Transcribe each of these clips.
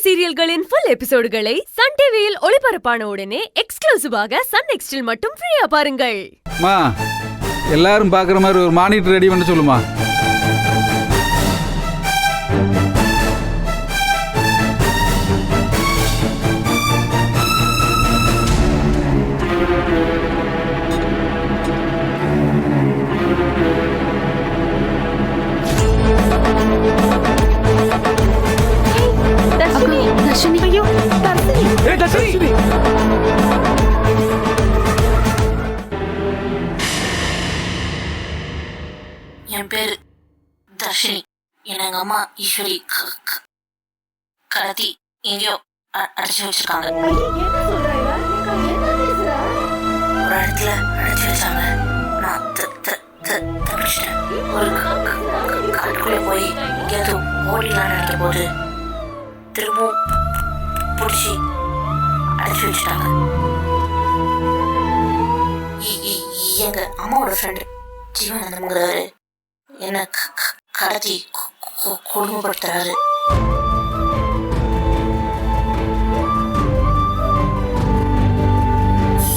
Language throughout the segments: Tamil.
சீரியல்களின் ஃபுல் எபிசோடுகளை சன் டிவியில் ஒளிபரப்பான உடனே எக்ஸ்க்ளூசிவாக சன் நெக்ஸ்டில் மட்டும் ஃப்ரீயா பாருங்கள். மா எல்லாரும் பார்க்குற மாதிரி ஒரு மானிட்டர் ரெடி பண்ண சொல்லுமா. என் பேரு தர்ஷினி. எங்க அம்மா ஈஸ்வரி கடத்தி எங்கேயோ அடைச்சி வச்சிருக்காங்க. ஒரு இடத்துல அடைச்சி வச்சாங்க. நான் தப்பிச்சிட்டேன். ஒரு காட்டுக்குள்ளே போய் எங்கேயாவது ஓடிலான்னு நினைக்கும் போது திரும்பவும் பிடிச்சி அடைச்சி வச்சுட்டாங்க. எங்க அம்மாவோட ஃப்ரெண்டு ஜீவானந்தம்ங்கிறவரு என்ன கடத்தி கொடுமைப்படுத்துறாரு.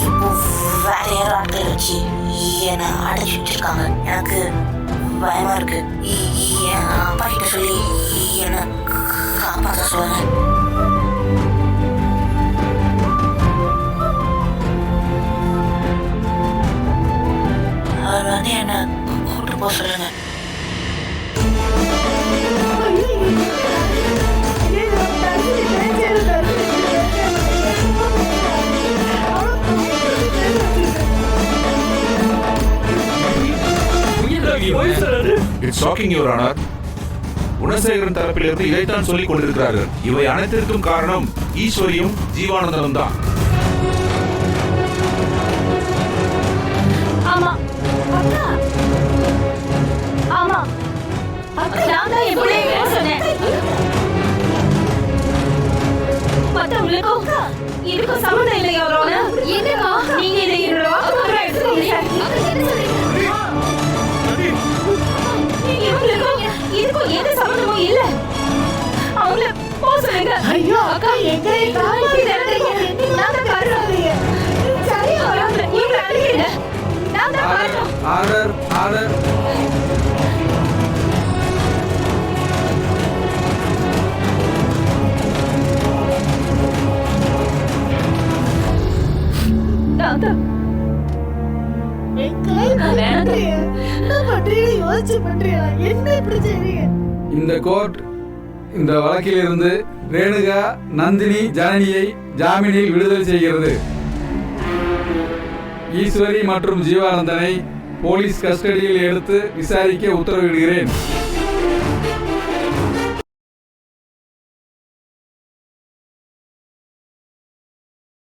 இப்போ வேற யாரும் ஆட்களை வச்சு என்னை அடைச்சி வச்சிருக்காங்க. எனக்கு பயமா இருக்கு. என் அப்பா கிட்ட சொல்லி என்னை காப்பாற்ற சொல்லுங்க. அவர் வந்து என்னை கூட்டு போக சொல்லுங்க. It's shocking, Your Honor. Gunasekaran தரப்பிலிருந்து இதைத்தான் சொல்லிக் கொண்டிருக்கிறார்கள். இவை அனைத்திற்கும் காரணம் ஈஸ்வரியும் ஜீவானந்தனும் தான். இதுக்கும் சம்மந்தம் இல்லையா? நீங்க இதை என்னோட வாக்குமூலமா எடுத்துக்கோங்க. இதுக்கும் எந்த சம்மந்தமும் இல்ல. அவங்கள போக சொல்லுங்க. ஐயோ அக்கா எங்க நான் தான் காரணம். சரியா வராங்க. இவங்க அழுகிறீங்க. நான் தான் காரணம். Order order. இந்த கோர்ட் இந்த வழக்கில் இருந்து ரேணுகா நந்தினி ஜனனியை ஜாமீனில் விடுதலை செய்கிறது. ஈஸ்வரி மற்றும் ஜீவானந்தனை போலீஸ் கஸ்டடியில் எடுத்து விசாரிக்க உத்தரவிடுகிறேன்.